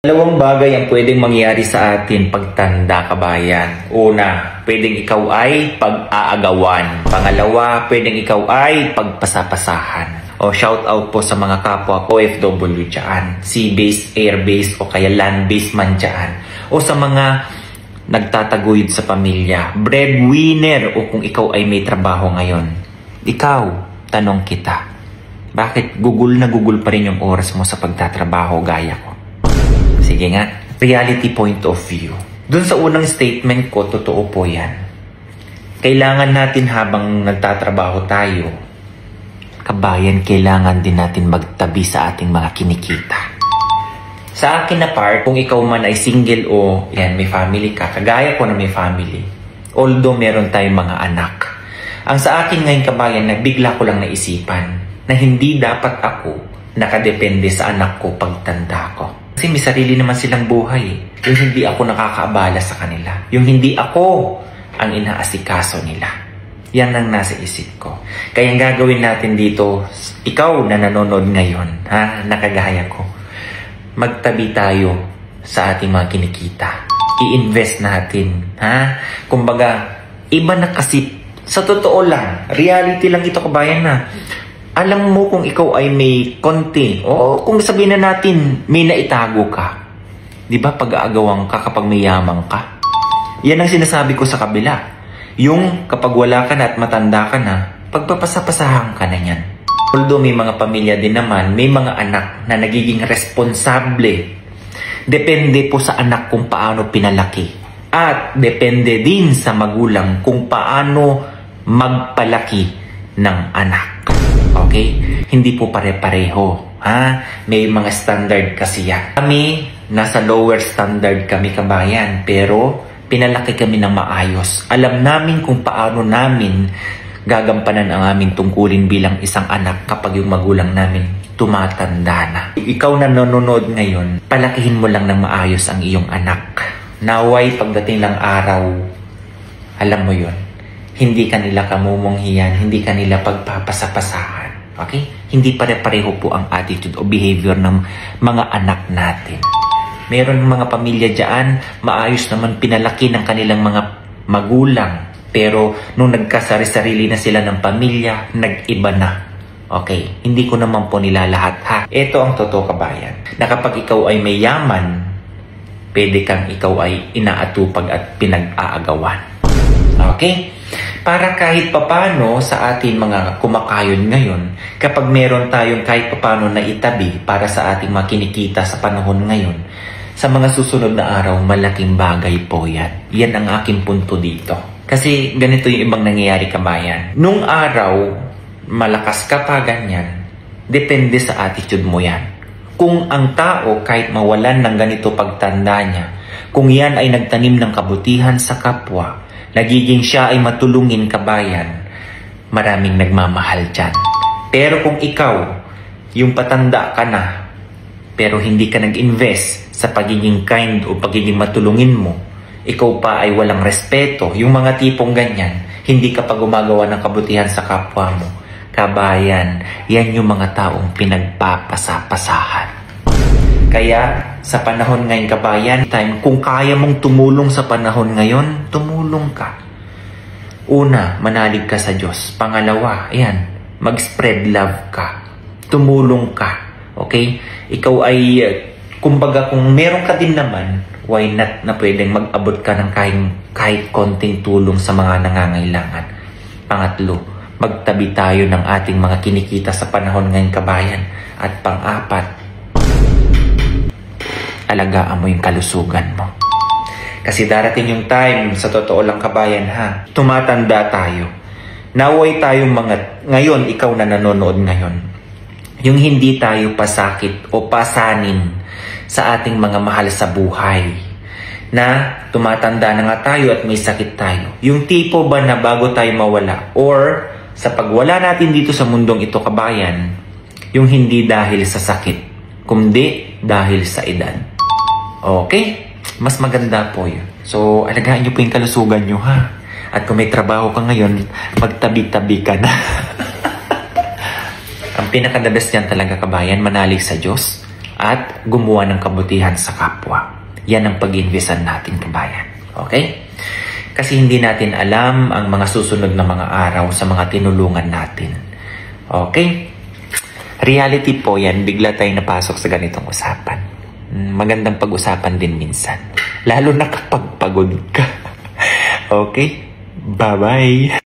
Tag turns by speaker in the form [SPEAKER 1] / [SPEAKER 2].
[SPEAKER 1] Dalawang bagay ang pwedeng mangyari sa atin pagtanda, kabayan. Una, pwedeng ikaw ay pag-aagawan. Pangalawa, pwedeng ikaw ay pagpasapasahan. O shout out po sa mga kapwa ko OFW dyan, sea-based, air-based o kaya land-based man dyan. O sa mga nagtataguyod sa pamilya, breadwinner o kung ikaw ay may trabaho ngayon. Ikaw, tanong kita, bakit gugol na gugol pa rin yung oras mo sa pagtatrabaho gaya ko? Sige nga, reality point of view. Doon sa unang statement ko, totoo po yan. Kailangan natin habang nagtatrabaho tayo, kabayan, kailangan din natin magtabi sa ating mga kinikita. Sa akin na part, kung ikaw man ay single o yan, may family ka, kagaya ko na may family, although meron tayong mga anak. Ang sa akin ngayon, kabayan, nagbigla ko lang naisipan na hindi dapat ako nakadepende sa anak ko pagtanda ko. Kasi may sarili naman silang buhay. Yung hindi ako nakakaabala sa kanila. Yung hindi ako ang inaasikaso nila. Yan ang nasa isip ko. Kaya ang gagawin natin dito, ikaw na nanonood ngayon, ha, nakagaya ko, magtabi tayo sa ating mga kinikita. I-invest natin, ha? Kumbaga, iba na kasi, sa totoo lang, reality lang ito, kabayan, na alam mo kung ikaw ay may konti o kung sabihin na natin may naitago ka. Di ba pag-aagawan ka kapag may yamang ka? Yan ang sinasabi ko sa kabila. Yung kapag wala ka na at matanda ka na, pagpapasapasahan ka na yan. Although may mga pamilya din naman, may mga anak na nagiging responsable. Depende po sa anak kung paano pinalaki. At depende din sa magulang kung paano magpalaki ng anak. Okay? Hindi po pare-pareho. Ha? May mga standard kasi yan. Kami, nasa lower standard kami, kabayan. Pero, pinalaki kami ng maayos. Alam namin kung paano namin gagampanan ang aming tungkulin bilang isang anak kapag yung magulang namin tumatanda na. Ikaw na nanonood ngayon, palakihin mo lang ng maayos ang iyong anak. Naway, pagdating ng araw, alam mo yun, hindi kanila kamumunghiyan, hindi kanila pagpapasapasahan. Okay? Hindi pare-pareho po ang attitude o behavior ng mga anak natin. Meron mga pamilya dyan, maayos naman pinalaki ng kanilang mga magulang. Pero nung nagkasari-sarili na sila ng pamilya, nag-iba na. Okay? Hindi ko naman po nilalahat, ha? Ito ang totoo, kabayan. Na kapag ikaw ay may yaman, pwede kang ikaw ay inaatupag at pinag-aagawan. Okay? Para kahit papano sa ating mga kumakayon ngayon, kapag meron tayong kahit papano na itabi para sa ating mga kinikita sa panahon ngayon, sa mga susunod na araw, malaking bagay po yan. Yan ang aking punto dito. Kasi ganito yung ibang nangyayari, kabayan. Nung araw, malakas ka pa ganyan, depende sa attitude mo yan. Kung ang tao kahit mawalan ng ganito pagtanda niya, kung yan ay nagtanim ng kabutihan sa kapwa, nagiging siya ay matulungin, kabayan, maraming nagmamahal dyan. Pero kung ikaw, yung patanda ka na, pero hindi ka nag-invest sa pagiging kind o pagiging matulungin mo, ikaw pa ay walang respeto, yung mga tipong ganyan, hindi ka pa gumagawa ng kabutihan sa kapwa mo, kabayan, yan yung mga taong pinagpapasapasahan. Kaya, sa panahon ngayon, kabayan, kung kaya mong tumulong sa panahon ngayon, tumulong ka. Una, manalig ka sa Diyos. Pangalawa, ayan, mag-spread love ka. Tumulong ka. Okay? Ikaw ay, kumbaga, kung meron ka din naman, why not na pwedeng mag-abot ka ng kahit konting tulong sa mga nangangailangan. Pangatlo, magtabi tayo ng ating mga kinikita sa panahon ngayon, kabayan. At pang-apat, alagaan mo yung kalusugan mo. Kasi darating yung time, sa totoo lang, kabayan, ha, tumatanda tayo. Naway tayong mga, ngayon, ikaw na nanonood ngayon, yung hindi tayo pasakit o pasanin sa ating mga mahal sa buhay, na tumatanda na nga tayo at may sakit tayo. Yung tipo ba na bago tayo mawala, or sa pagwala natin dito sa mundong ito, kabayan, yung hindi dahil sa sakit, kundi dahil sa edad. Okay? Mas maganda po yun. So, alagaan nyo po yung kalusugan nyo, ha? At kung may trabaho ka ngayon, magtabi-tabi ka na. Ang pinaka-the best yan talaga, kabayan, manalig sa Diyos at gumawa ng kabutihan sa kapwa. Yan ang pag-investan natin, kabayan. Okay? Kasi hindi natin alam ang mga susunod na mga araw sa mga tinulungan natin. Okay? Reality po yan, bigla tayong napasok sa ganitong usapan. Magandang pag-usapan din minsan. Lalo na kapag pagod ka. Okay? Bye-bye!